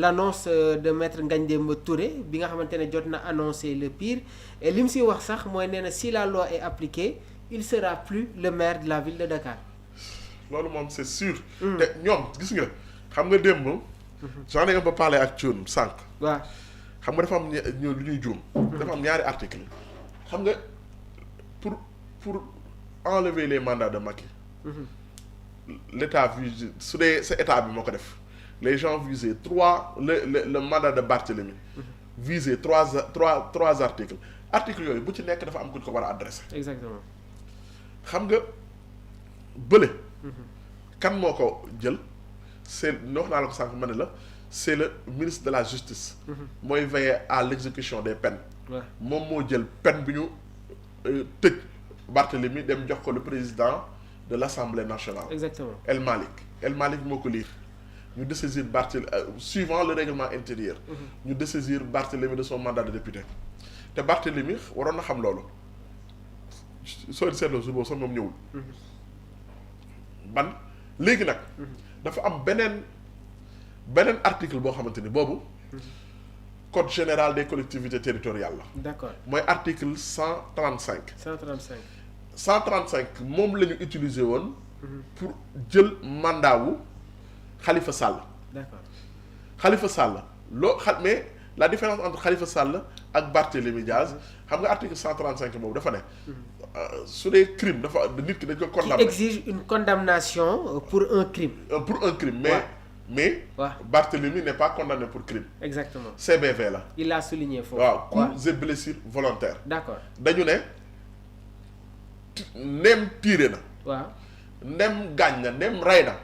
l'annonce de maître Ngagne Demba Touré bi nga xamante ne jot na annoncé le pire et li mu si wax sax mooy nee na si la loi est appliquée il sera plus le maire de la ville de Dakar. loolu moom c'est sûr. te ñoom gis nga xam nga démb. j'en ai un peu parlé ak Thioune sànq. waaw xam nga dafa am lu ñuy juum. dafa am ñaari article xam nga pour enlever les mandats de Macky. l'état vise su dee sa état bi moo ko def les gens visaient le mandat de Barthélemy. visaient trois articles yooyu bu ci nekk dafa am ku ñu ko war a adressé. exactement. xam nga bële. kan moo ko jël c'est wax naa la ko sànq ma ne la c'est le ministre de la justice. mooy veiller à l'exécution des peines. moom moo jël peine bi ñu tëj Barthélemy dem jox ko le président de l'Assemblée nationale. exactement El Malick moo ko lire ñu dessaisir Barthélemy suivant le règlement intérieur. ñu dessaisir Barthélemy de son mandat de député te Barthélemy waroon na xam loolu soo seetloo su boobu sax moom ñëwul. ban léegi nag. dafa am beneen article boo xamante ni boobu. code général des collectivités territoriales la. d'accord mooy article 135. 135 moom la ñu utiliser woon. pour jël mandat wu Khalifa Sall. d'accord Khalifa Sall mais la différence entre Khalifa Sall ak Barthélémy Diaz xam nga article 135 boobu dafa ne. su dee crime dafa nit ki dañ ko condamné. qui exige une condamnation pour un crime. mais Barthélemy n'est pas condamné pour crime. exactement CBV la. il a souligné foofu. waaw coups et blessures volontaires. d'accord dañu ne nem tiire na. waaw nem gaañ na nem rey na.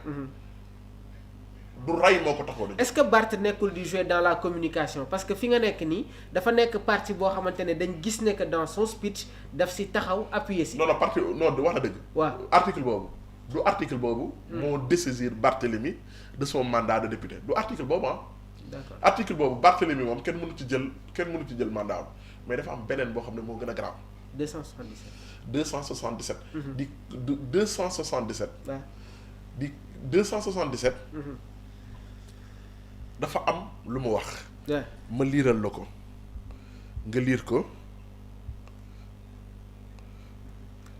du rey moo ko taxoon. est-ce que Barth nekkul di jouer dans la communication parce que fi nga nekk nii dafa nekk parti boo xamante ne dañ gis ne que dans son speech daf si taxaw appuyer si. non parti non wax na dëgg. waaw article boobu. moo dessaisir Barthélemy de son mandat de député du article boobu d'accord article boobu Barthélemy moom kenn mënu ci jël mandat am mais dafa am beneen boo xam ne moo gën a grave. 277. di 277. waaw di 277. dafa am lu mu wax. ma liiral la ko nga liir ko.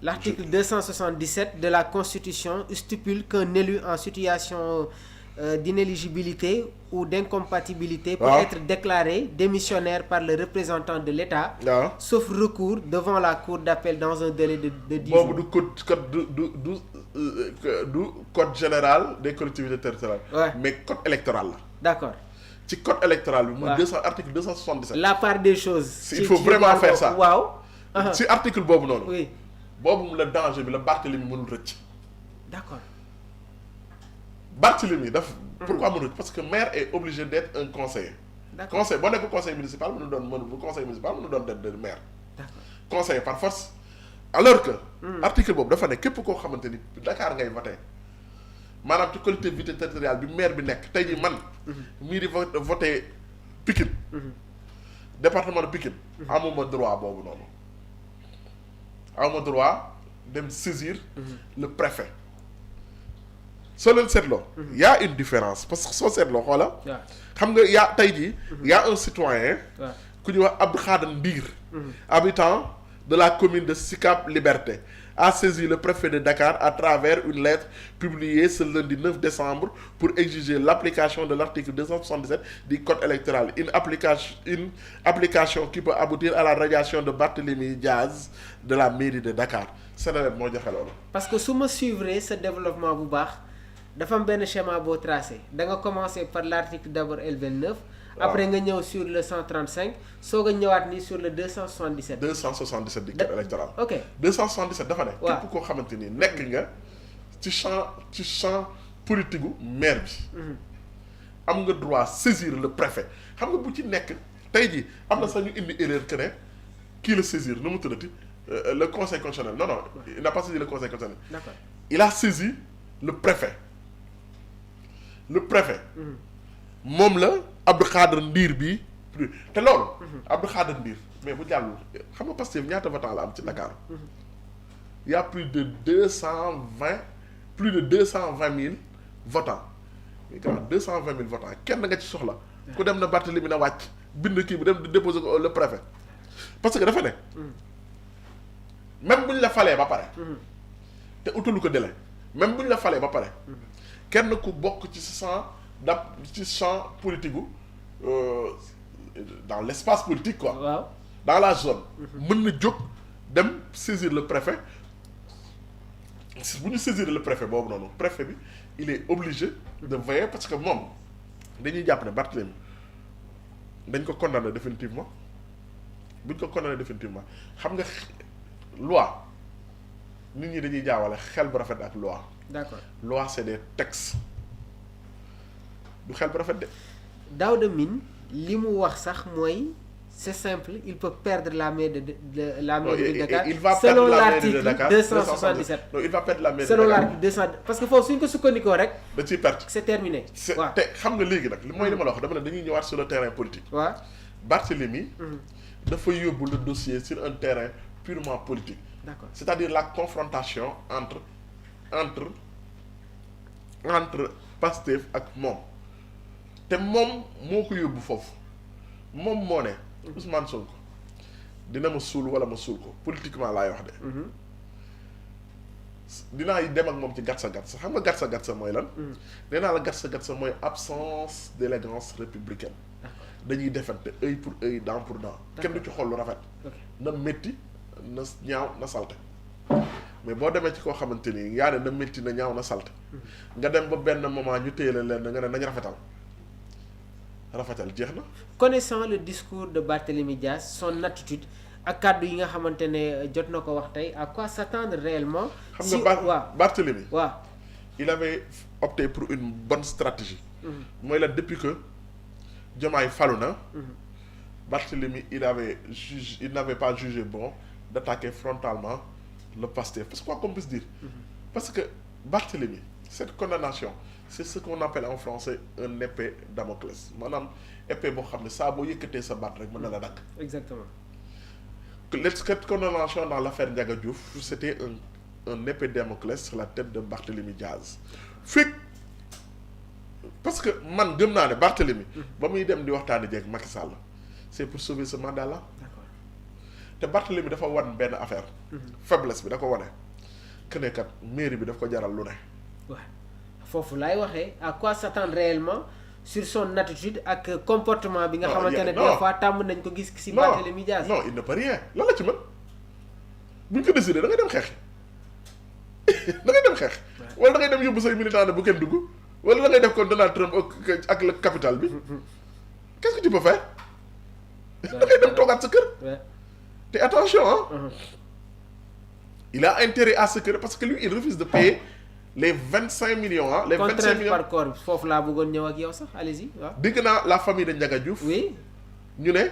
L'article 277 de la Constitution stipule qu'un élu en situation d'inéligibilité ou d'incompatibilité peut être déclaré démissionnaire par le représentant de l'État, sauf recours devant la cour d'appel dans un délai de 10 jours. boobu du code général des collectivités territoriales. mais code électoral la. D'accord. ci code électoral bi. muy article 277. la part des choses. il faut vraiment faire ça. waaw. ci article boobu noonu. oui. boobu la danger bi la Barthélemy mënul rëcc. d'accord. Barthélemy daf. pourquoi mënul parce que maire est obligé d'être un conseiller. d'accord conseil boo nekk conseil municipal mënu doon de maire. d'accord conseiller par force. alors que. article boobu dafa ne képp koo xamante ni Dakar ngay voté maanaam ci collectivité territoriale bi maire bi nekk tey jii man. mii di voté Pikine. département de Pikine. amuma droit boobu noonu. amuma droit dem saisir. le préfet. soo leen seetloo. y a une différence parce que soo seetloo xoola. xam nga yaa tey jii. y a un citoyen. ku ñuy wax Abdou Khader Ndir. habitant de la commune de Sicap Liberté a saisi le préfet de Dakar à travers une lettre publiée ce lundi 9 décembre pour exiger l'application de l'article 277 du code électoral, une application qui peut aboutir à la radiation de Barthélémy Diaz de la mairie de Dakar. Sénégal moo joxe loolu. parce que su ma suivre ce développement bu baax dafa am benn schéma boo tracé da nga commencer par l'article d'abord L29. après nga ñëw sur le 135 soog a ñëwaat nii sur le 277. 277 du code électoral. ok 277 dafa ne. képp koo xamante ni nekk nga ci champ politique gu maire bi. am nga droit saisir le préfet xam nga bu ci nekk tey jii am na sax ñu indi erreur que ne kii la saisir nu mu tuddati le conseil constitutionnel non il n'a pas saisi le conseil constitutionnel. d'accord il a saisi le préfet. moom la. Abdou Khader Ndir bii te loolu. Abdou Khader Ndir mais bu jàllul xam nga Pastef ñaata votant la am ci Dakar. y a plus de 220 000 votants. mais quand 220 000 votants kenn nga ci soxla ku dem na Barthélémy na wàcc bind kii bi dem di déposer ko le préfet parce que dafa ne même bu ñu la falee ba pare te utalu ko délai même bu ñu la falee ba pare kenn ku bokk ci champ politique gu dans l'espace politique quoi waaw dans la zone mën na jóg dem saisir le préfet bu ñu saisir le préfet boobu noonu préfet bi il est obligé de veiller parce que moom dañuy jàpp ne Barthélémy dañ ko condamné définitivement buñ ko condamné définitivement xam nga loi nit ñi dañuy jaawale xel bu rafet ak loi. d'accord loi c'est des textes du xel bu rafet de. Daouda Mine li mu wax sax mooy c'est simple il peut perdre la mairie de la mairie de Dakar. il va selon perdre la mairie de l'article Dakar 277. non il va perdre la mairie selon de Dakar l'article 200 parce que foofu suñ ko sukkandikoo rek. da ciy perte. c'est terminé. waaw te xam nga léegi nag li mooy li ma la wax dama ne dañuy ñëwaat sur le terrain politique. waaw Barthélémy dafa yóbbu le dossier sur un terrain purement politique. d'accord c'est-à-dire la confrontation entre Pastef ak moom te moom moo ko yóbbu foofu moom moo ne Ousmane Sonko dina ma suul wala ma suul ko politiquement laay wax de. dinaa dem ak moom ci gatsa xam nga gatsa mooy lan. nee naa la gatsa mooy absence d'élégance républicaine. dañuy defante œil pour œil dent pour dent. kenn du ci xool lu rafet. na métti na ñaaw na salte mais boo demee ci koo xamante ni yaa ne na métti na ñaaw na salte nga dem ba benn moment ñu téye leen nga ne nañ rafetal jeex na. connaissant le discours de Barthélémy Dias son attitude ak kàddu yi nga xamante ne jot na ko wax tey à quoi s'attendre réellement. xam nga Barthélémy waaw il avait opté pour une bonne stratégie. mooy la depuis que Diomaye falu na. Barthélémy il n'avait pas jugé bon d'attaquer frontalement le Pastef parce que quoi qu'on puisse dire. parce que Barthélémy cette condamnation c'est ce qu'on appelle en français un épée Damoclès maanaam épée boo xam ne saa boo yëkkatee sa baat rek mën na la dakk. exactement. Cette condamnation dans l'affaire Ndiaga Diouf c'était un épée Damoclès sur la tête de Barthélémy Diaz fekk parce que man gëm naa ne Barthélémy ba muy dem di waxtaani jeeg Macky Sall c'est pour sauver ce mandat-là. d'accord te Barthélémy dafa wan benn affaire. faiblesse bi da ko wane. que ne kat mairie bi daf ko jaral lu ne. waaw foofu laay waxee à quoi s'attendre réellement sur son attitude ak comportement bi nga xamante ne des fois tàmm nañ ko gis si Barthélémy Dias. non il ne peut rien lan la ci mën buñ ko décidé da ngay dem xeex da ngay dem xeex. wala da ngay dem yóbbu say militant ne bu kenn dugg wala da ngay def kon Donald Trump ak le capital bi qu'est-ce que tu peux faire. da ngay dem toogaat sa kër. te attention il a intérêt à ce que parce que lui il refuse de payer les 25 millions les 25 millions par corps foofu laa bëggoon ñëw ak yow sax allez-y waaw. dégg naa la famille de Ndiaga Diouf. oui ñu ne.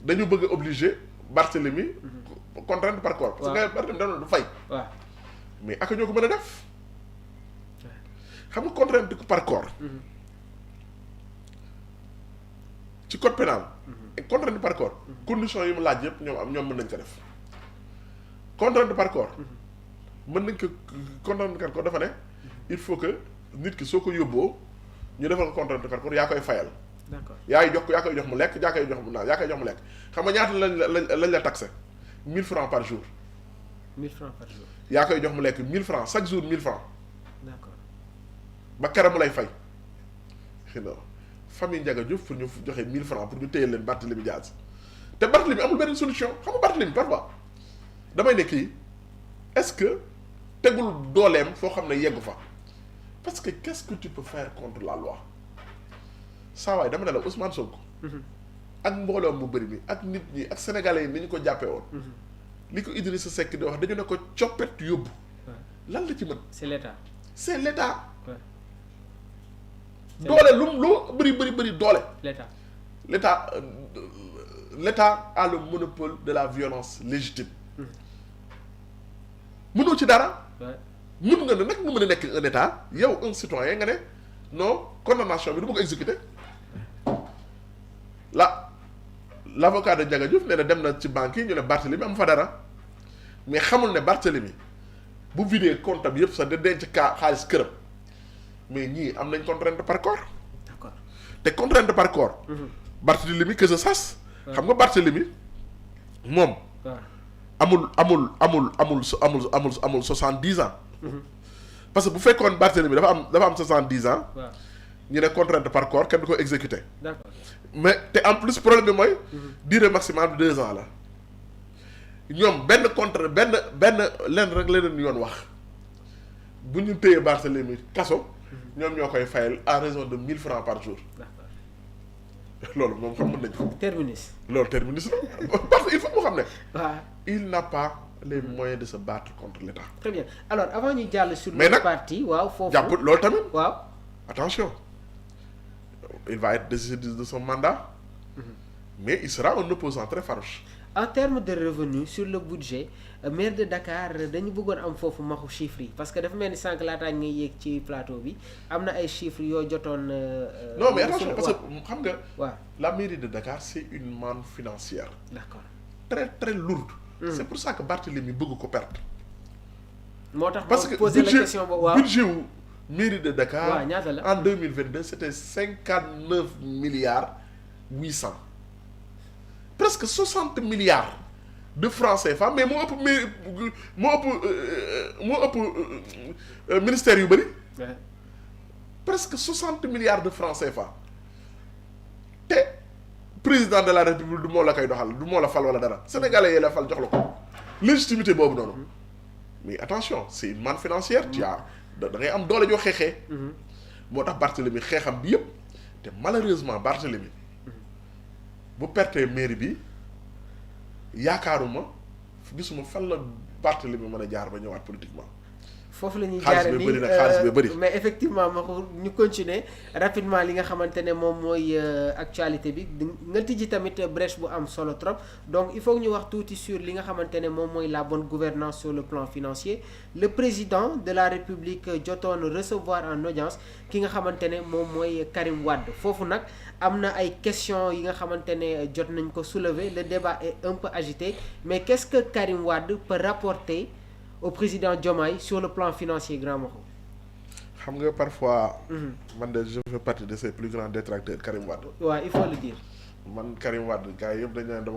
dañu bëgg a obliger Barthélémy. contrainte par corps. parce que Barthélémy dañu du fay. waaw mais ak ñoo ko mën a def. xam nga contrainte par corps. ci code pénal. contrainte par corps. conditions yi mu laaj yëpp ñoom mën nañ ko def. contrainte par corps. mën nañ ko contrainte par corps dafa ne. il faut que nit ki soo ko yóbboo ñu defal ko contrainte par corps yaa koy fayal. d'accord yaa koy jox mu lekk yaa koy jox mu naan yaa koy jox mu lekk xam nga ñaata lañ la taxé 1000 francs par jour. 1000 francs par jour. yaa koy jox mu lekk 1000 francs chaque jour 1000 francs. d'accord ba keroog mu lay fay. xëy na famille Ndiaga Diouf pour ñu joxe 1000 francs pour ñu téye leen Barthélémy Dias te Barthélémy amul benn solution xam nga Barthélémy parfois damay ne kii est-ce que tegul dooleem foo xam ne yeggu fa parce que qu'est-ce que tu peux faire contre la loi saa waay dama ne la Ousmane Sonko. ak mbooloom mu bëri mi ak nit ñi ak sénégalais yi ni ñu ko jàppee woon. li ko Idrissa Seck di wax dañu ne ko coppet yóbbu. lan la ci mën. c'est l'état. c'est l'état. Ouais. doole lu bëri doole. l'état l'état a le monopole de la violence légitime. mënoo ci dara. mën nga ne nag nga mën a nekk un état yow un citoyen nga ne non condamnation bi du ma ko exécuter l'avocat de Ndiaga Diouf nee na dem na ci banque yi ñu ne Barthélémy am fa dara mais xamul ne Barthélémy bu vidé compte bi yëpp sax da denc xaalis këram mais ñii am nañ contrainte par corps. d'accord te contrainte par corps. Barthélemy que je sache. xam nga Barthélemy moom. amul 70 ans. parce que bu fekkoon Barthélemy dafa am 70 ans. ñu ne contrainte par corps kenn du ko exécuter. D'accord. mais te en plus problème bi mooy. durée maximale de 2 ans la. ñoom benn lenn rek la leen yoon wax bu ñu téye Barthélemy kaso. ñoom ñoo koy fayal à raison de 1000 francs par jour. loolu moom xam nañ ko. terminus. loolu terminus la parce que il faut mu xam ne. waaw il n'a pas les moyens de se battre contre l'État. très bien alors avant ñu jàll sur mais le parti waaw foofu jàpp loolu tamit. waaw attention il va être décidé de son mandat. mais il sera un opposant très farouche. en termes de revenus sur le budget maire de Dakar dañu bëggoon am foofu maxu chiffres yi parce que dafa mel ni sànq laataa ngay yéeg ci plateau bi am na ay chiffres yoo jotoon. non mais attention parce que xam nga. waaw la mairie de Dakar c'est une manne financière. d'accord très très lourde. c'est pour ça que Barthélemy bëgg ko perdre. moo tax parce que poser la question boobu waaw budget wu mairie de Dakar. waaw ñaata la en 2022 c'était 59 milliards 800. presque 60 milliards de francs CFA mais moo ëpp ministère yu bëri. presque 60 milliards de francs CFA. te président de la république du moo la koy doxal du moo la fal wala dara sénégalais yi la fal jox la ko légitimité boobu noonu. mais attention c'est une manne financière. tu as da ngay am doole joo xeexee. moo tax Barthélemy xeexam bi yëpp te malheureusement Barthélemy bu pertee mairie bi yaakaaruma gisuma fan la Barthélemy mën a jaar ba ñëwaat politiquement. foofu la ñuy jaare nii xaalis bi bëri mais effectivement ma ko ñu continuer rapidement li nga xamante ne moom mooy actualité bi nga tijji tamit brèche bu am solo trop donc il faut que ñu wax tuuti sur li nga xamante ne moom mooy la bonne gouvernance sur le plan financier le président de la République jotoon recevoir en audience ki nga xamante ne moom mooy Karim Wade foofu nag am na ay questions yi nga xamante ne jot nañ ko soulever le débat est un peu agité mais qu'est-ce que Karim Wade peut rapporter au président Diomaye sur le plan financier grand Mokho. xam nga parfois. man de je fais partie de ses plus grands détracteurs Karim Wade. waaw il faut le dire. man Karim Wade gars yi yëpp dañu naan dama